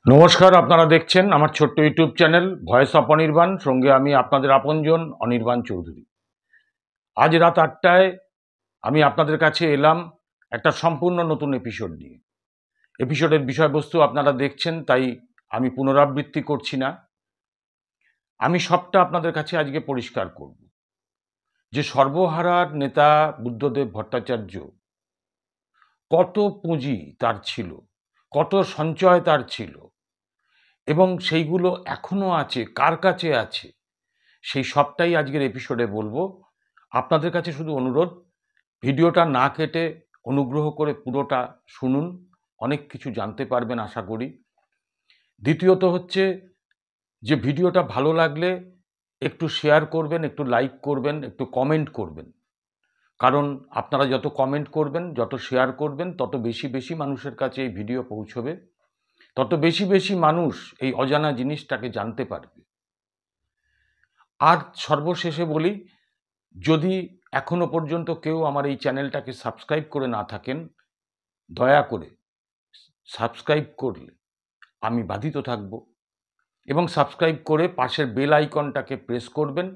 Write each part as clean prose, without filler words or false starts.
নমস্কার, আপনারা দেখছেন আমার ছোট্ট YouTube channel voice of Anirban. সঙ্গে আমি আপনাদের আপনজন অনির্বাণ চৌধুরী। আজ রাত ৮টায় আমি আপনাদের কাছে এলাম একটা সম্পূর্ণ নতুন এপিসোড নিয়ে। এপিসোডের বিষয়বস্তু আপনারা দেখছেন, তাই আমি পুনরাবৃত্তি করছি না। আমি সবটা আপনাদের কাছে আজকে পরিষ্কার করব যে সর্বহারার নেতা বুদ্ধদেব ভট্টাচার্য কত পুঁজি তার ছিল, কত সঞ্চয় তার ছিল এবং সেইগুলো এখনো আছে, কার কাছে আছে, সেই সবটাই আজকের এপিসোডে বলবো। আপনাদের কাছে শুধু অনুরোধ, ভিডিওটা না কেটে অনুগ্রহ করে পুরোটা শুনুন, অনেক কিছু জানতে পারবেন আশা করি। দ্বিতীয়ত হচ্ছে যে ভিডিওটা ভালো লাগলে একটু শেয়ার করবেন, একটু লাইক করবেন, একটু কমেন্ট করবেন। কারণ আপনারা যত কমেন্ট করবেন, যত শেয়ার করবেন, তত বেশি বেশি মানুষের কাছে এই ভিডিও পৌঁছবে, তত বেশি বেশি মানুষ এই অজানা জিনিসটাকে জানতে পারবে। আর সর্বশেষে বলি, যদি এখনো পর্যন্ত কেউ আমার এই চ্যানেলটাকে সাবস্ক্রাইব করে না থাকেন, দয়া করে সাবস্ক্রাইব করলে আমি বাধিত থাকব এবং সাবস্ক্রাইব করে পাশের বেল আইকনটাকে প্রেস করবেন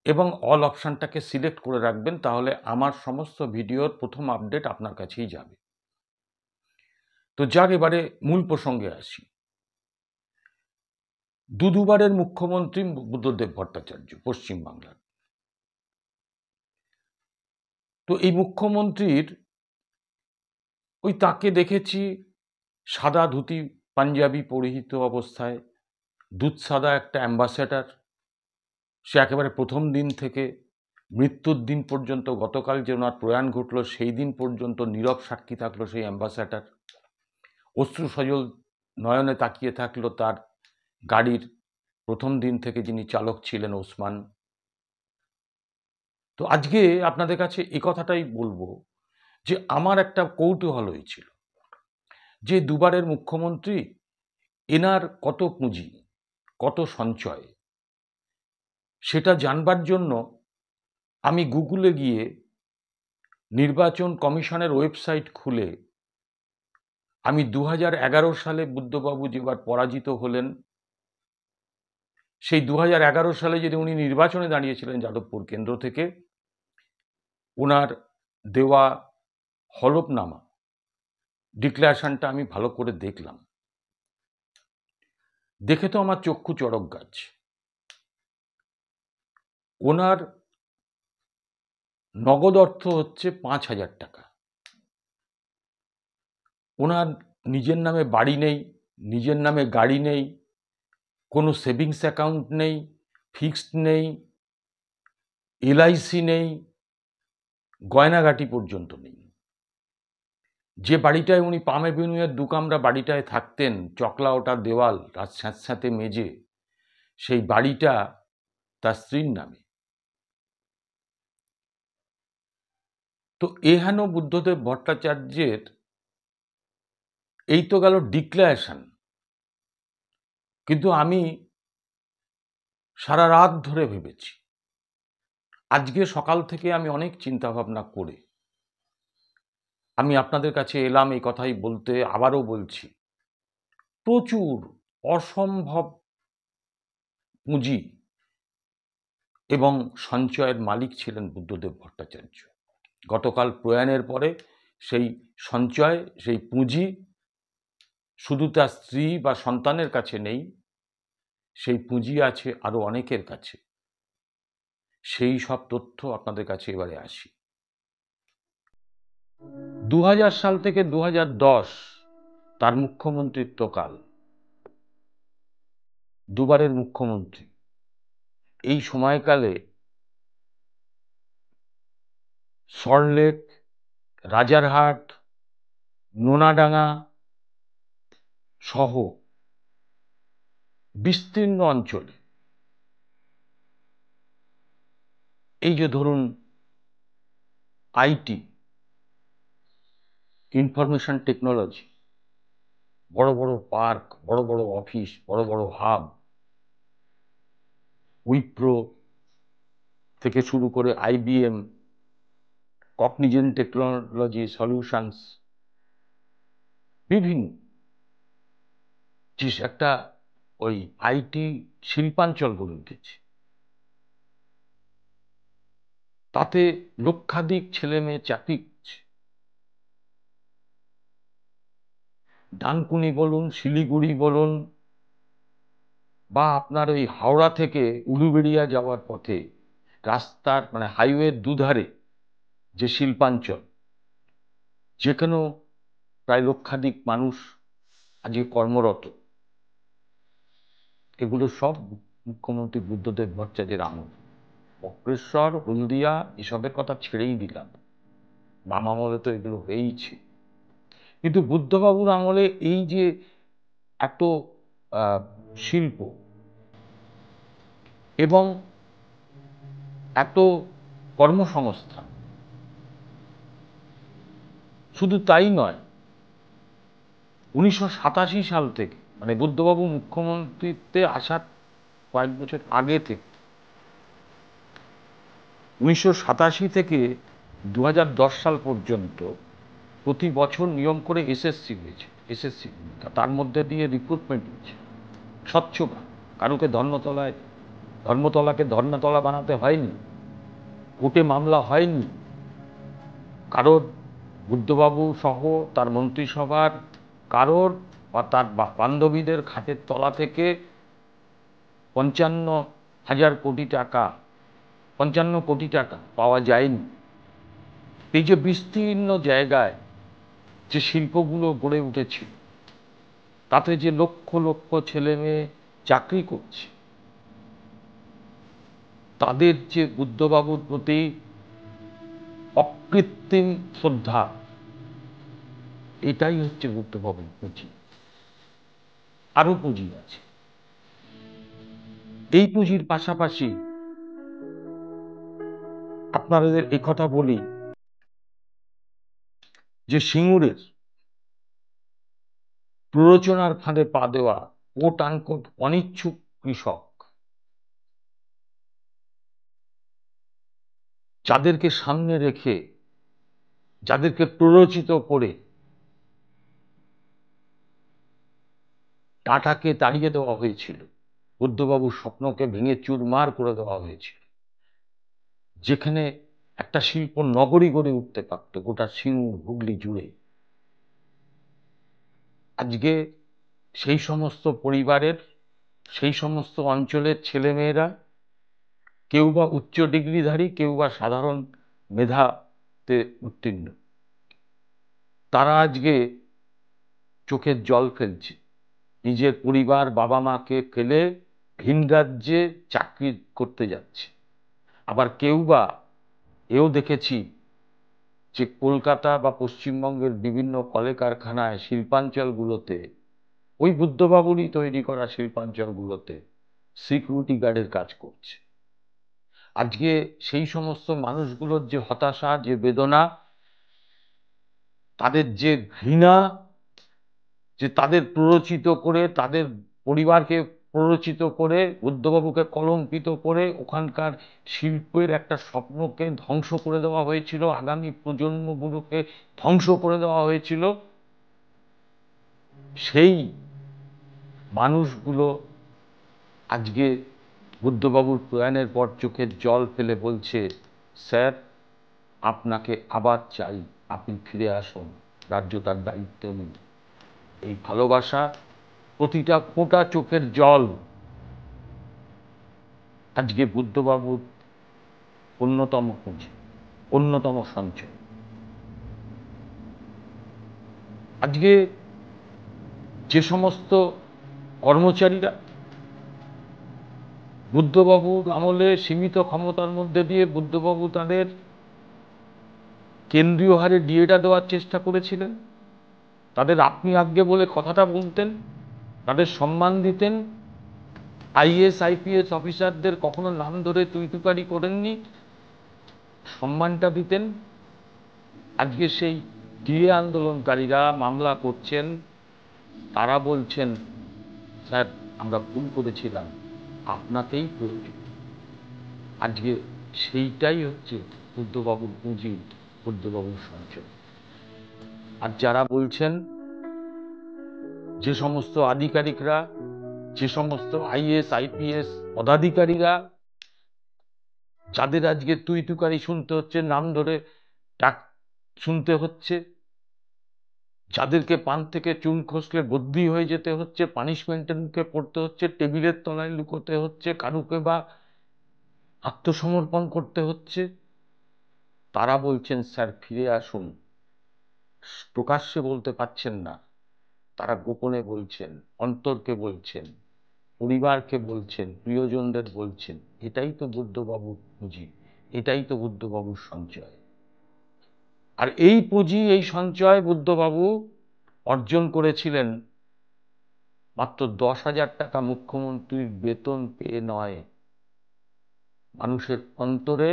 এবং অল অপশানটাকে সিলেক্ট করে রাখবেন। তাহলে আমার সমস্ত ভিডিওর প্রথম আপডেট আপনার কাছেই যাবে। তো যাক, এবারে মূল প্রসঙ্গে আসি। দুবারের মুখ্যমন্ত্রী বুদ্ধদেব ভট্টাচার্য পশ্চিমবাংলার। তো এই মুখ্যমন্ত্রীর তাকে দেখেছি সাদা ধুতি পাঞ্জাবি পরিহিত অবস্থায়, দুধসাদা একটা অ্যাম্বাসেডর। সে একেবারে প্রথম দিন থেকে মৃত্যুর দিন পর্যন্ত, গতকাল যে ওনার প্রয়াণ ঘটল সেই দিন পর্যন্ত নীরব সাক্ষী থাকলো সেই অ্যাম্বাসেডর। অশ্রু সজল নয়নে তাকিয়ে থাকলো তার গাড়ির প্রথম দিন থেকে যিনি চালক ছিলেন, ওসমান। তো আজকে আপনাদের কাছে এই কথাটাই বলবো যে আমার একটা কৌতূহল হয়েছিল যে দুবারের মুখ্যমন্ত্রী, এনার কত পুঁজি, কত সঞ্চয়, সেটা জানবার জন্য আমি গুগলে গিয়ে নির্বাচন কমিশনের ওয়েবসাইট খুলে আমি 2011 সালে বুদ্ধবাবু যেবার পরাজিত হলেন, সেই 2011 সালে যদি উনি নির্বাচনে দাঁড়িয়েছিলেন যাদবপুর কেন্দ্র থেকে, ওনার দেওয়া হলফনামা, ডিক্লারেশনটা আমি ভালো করে দেখলাম। দেখে তো আমার চক্ষু চড়ক গাছ। ওনার নগদ অর্থ হচ্ছে 5,000 টাকা। ওনার নিজের নামে বাড়ি নেই, নিজের নামে গাড়ি নেই, কোনো সেভিংস অ্যাকাউন্ট নেই, ফিক্সড নেই, এলআইসি নেই, গয়নাগাটি পর্যন্ত নেই। যে বাড়িটায় উনি পাম অ্যাভিনিউয়ের 2 কামরা বাড়িটায় থাকতেন, চকলা ওটা দেওয়াল আর স্যাঁতস্যাঁতে মেঝে, সেই বাড়িটা তার স্ত্রীর নামে। তো এহেন বুদ্ধদেব ভট্টাচার্যের এই তো গেল ডিক্লারেশন, কিন্তু আমি সারা রাত ধরে ভেবেছি। আজকে সকাল থেকে আমি অনেক চিন্তা ভাবনা করে আমি আপনাদের কাছে এলাম এই কথাই বলতে। আবারও বলছি, প্রচুর অসম্ভব পুঁজি এবং সঞ্চয়ের মালিক ছিলেন বুদ্ধদেব ভট্টাচার্য। গতকাল প্রয়াণের পরে সেই সঞ্চয়, সেই পুঁজি শুধু তার স্ত্রী বা সন্তানের কাছে নেই, সেই পুঁজি আছে আরো অনেকের কাছে। সেই সব তথ্য আপনাদের কাছে এবারে আসি। 2000 সাল থেকে 2010 তার মুখ্যমন্ত্রিত্বকাল, দুবারের মুখ্যমন্ত্রী। এই সময়কালে সল্টলেক, রাজারহাট, নোনাডাঙ্গা সহ বিস্তীর্ণ অঞ্চলে, এই যে ধরুন আইটি, ইনফরমেশন টেকনোলজি, বড় বড় পার্ক, বড় বড় অফিস, বড় বড় হাব, উইপ্রো থেকে শুরু করে আইবিএম, কগনিজেন্ট টেকনোলজি সলিউশনস, বিভিন্ন যে একটা ওই আইটি শিল্পাঞ্চল গড়ে উঠেছে, তাতে লক্ষাধিক ছেলে মেয়ে চাকরি করছে। ডানকুনি বলুন, শিলিগুড়ি বলুন, বা আপনার ওই হাওড়া থেকে উলুবেড়িয়া যাওয়ার পথে রাস্তার মানে হাইওয়ের দুধারে যে শিল্পাঞ্চল, যেখানেও প্রায় লক্ষাধিক মানুষ আজকে কর্মরত, এগুলো সব মুখ্যমন্ত্রী বুদ্ধদেব ভট্টাচার্যের আমল। বক্রেশ্বর, হলদিয়া এসবের কথা ছেড়েই দিলাম, বাম আমলে তো এগুলো হয়েইছে। কিন্তু বুদ্ধবাবুর আমলে এই যে এত শিল্প এবং এত কর্মসংস্থান, শুধু তাই নয়, 1987 সাল থেকে মানে বুদ্ধবাবু মুখ্যমন্ত্রীতে আসার কয়েক বছর আগে থেকে 1987 থেকে 2010 সাল পর্যন্ত প্রতি বছর নিয়ম করে এসএসসি হয়েছে। এসএসসি তার মধ্যে দিয়ে রিক্রুটমেন্ট হয়েছে স্বচ্ছ, কারুকে ধর্মতলাকে ধর্নাতলা বানাতে হয়নি, কোর্টে মামলা হয়নি কারোর, বুদ্ধবাবু সহ তার মন্ত্রিসভার কারোর বা তার বান্ধবীদের খাটের তলা থেকে 55 কোটি টাকা পাওয়া যায়নি। এই যে বিস্তীর্ণ জায়গায় যে শিল্পগুলো গড়ে উঠেছে, তাতে যে লক্ষ লক্ষ ছেলে মেয়ে চাকরি করছে, তাদের যে বুদ্ধবাবুর প্রতি অকৃত্রিম শ্রদ্ধা, এটাই হচ্ছে বুদ্ধবাবুর পুঁজি। আরো পুঁজি আছে। এই পুঁজির পাশাপাশি আপনাদের এই কথা বলি যে সিঙ্গুরের প্ররোচনার ফাঁদে পা দেওয়া কোট আনকোট অনিচ্ছুক কৃষক, যাদেরকে সামনে রেখে, যাদেরকে প্ররোচিত করে টাটাকে তাড়িয়ে দেওয়া হয়েছিল, বুদ্ধবাবুর স্বপ্নকে ভেঙে চুরমার করে দেওয়া হয়েছিল, যেখানে একটা শিল্প নগরী গড়ে উঠতে পারত গোটা সিঙ্গুর হুগলি জুড়ে। আজকে সেই সমস্ত পরিবারের, সেই সমস্ত অঞ্চলের ছেলেমেয়েরা, কেউ বা উচ্চ ডিগ্রিধারী, কেউ বা সাধারণ মেধাতে উত্তীর্ণ, তারা আজকে চোখের জল ফেলছে। নিজের পরিবার, বাবা মাকে ফেলে ভিন রাজ্যে চাকরি করতে যাচ্ছে। আবার কেউ বা এও দেখেছি যে কলকাতা বা পশ্চিমবঙ্গের বিভিন্ন কলকারখানায়, শিল্পাঞ্চলগুলোতে, ওই বুদ্ধবাবুরই তৈরি করা শিল্পাঞ্চলগুলোতে সিকিউরিটি গার্ডের কাজ করছে। আজকে সেই সমস্ত মানুষগুলোর যে হতাশা, যে বেদনা, তাদের যে ঘৃণা, যে তাদের প্ররোচিত করে, তাদের পরিবারকে প্ররোচিত করে, বুদ্ধবাবুকে কলঙ্কিত করে ওখানকার শিল্পের একটা স্বপ্নকে ধ্বংস করে দেওয়া হয়েছিল, আগামী প্রজন্মগুলোকে ধ্বংস করে দেওয়া হয়েছিল, সেই মানুষগুলো আজকে বুদ্ধবাবুর প্রয়াণের পর চোখের জল ফেলে বলছে, স্যার আপনাকে আবার চাই, আপনি ফিরে আসুন, রাজ্য তার দায়িত্ব নিন। এই ভালোবাসা, প্রতিটা ফোঁটা চোখের জল আজকে বুদ্ধবাবুর অন্যতম পুঁজি, অন্যতম সঞ্চয়। আজকে যে সমস্ত কর্মচারীরা বুদ্ধবাবুর আমলে সীমিত ক্ষমতার মধ্যে দিয়ে বুদ্ধবাবু তাদের কেন্দ্রীয় হারে ডিএটা দেওয়ার চেষ্টা করেছিলেন, তাদের আপনি আজ্ঞে বলে কথাটা বলতেন, তাদের সম্মান দিতেন, আইএস আইপিএস অফিসারদের কখনো নাম ধরে তুই করেননি, সম্মানটা দিতেন। আজকে সেই ডিএ আন্দোলনকারীরা মামলা করছেন, তারা বলছেন, স্যার আমরা ভুল করেছিলাম, আপনাকেই প্রয়োজন। আজকে সেইটাই হচ্ছে বুদ্ধবাবুর পুঁজি, বুদ্ধবাবুর সঞ্চয়। আর যারা বলছেন যে সমস্ত আধিকারিকরা, যে সমস্ত আইএস আইপিএস পদাধিকারীরা, যাদের আজকে তুই তুকারি শুনতে হচ্ছে, নাম ধরে ডাক শুনতে হচ্ছে, যাদেরকে পান থেকে চুন খসলে বদলি হয়ে যেতে হচ্ছে, পানিশমেন্টের মুখে পড়তে হচ্ছে, টেবিলের তলায় লুকোতে হচ্ছে, কারুকে বা আত্মসমর্পণ করতে হচ্ছে, তারা বলছেন স্যার ফিরে আসুন। প্রকাশ্যে বলতে পারছেন না, তারা গোপনে বলছেন, অন্তরকে বলছেন, পরিবারকে বলছেন, প্রিয়জনদের বলছেন। এটাই তো বুদ্ধবাবুর পুঁজি, এটাই তো বুদ্ধবাবুর সঞ্চয়। আর এই পুঁজি, এই সঞ্চয় বুদ্ধবাবু অর্জন করেছিলেন মাত্র 10,000 টাকা মুখ্যমন্ত্রীর বেতন পেয়ে নয়, মানুষের অন্তরে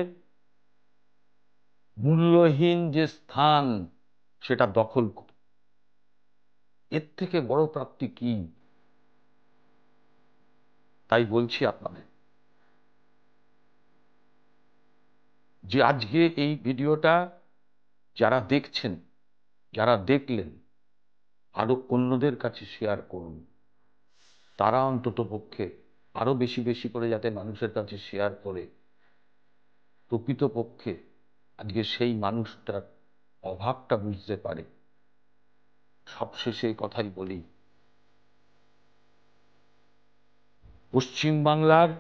মূল্যহীন যে স্থান সেটা দখল করে। এর থেকে বড় প্রাপ্তি কি? তাই বলছি আপনাদের যে আজকে এই ভিডিওটা যারা দেখছেন, যারা দেখলেন, আরো অন্যদের কাছে শেয়ার করুন। তারা অন্তত পক্ষে আরো বেশি বেশি করে যাতে মানুষের কাছে শেয়ার করে প্রকৃতপক্ষে আজকে সেই মানুষটার অভাবটা বুঝতে পারে। সবশেষে কথাই বলি, পশ্চিমবাংলার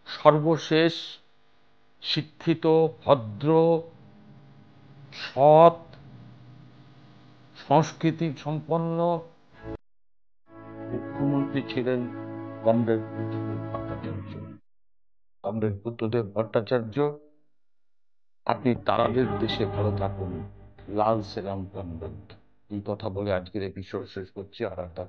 সর্বশেষ শিক্ষিত, ভদ্র, সৎ, সংস্কৃতি সম্পন্ন মুখ্যমন্ত্রী ছিলেন কমরেড বুদ্ধদেব ভট্টাচার্য। কমরেড বুদ্ধদেব ভট্টাচার্য, আপনি তারাদের দেশে ভালো থাকুন, লাল সেলাম কমরেড। এই কথা বলে আজকের এপিসোড শেষ করছি। আর একটা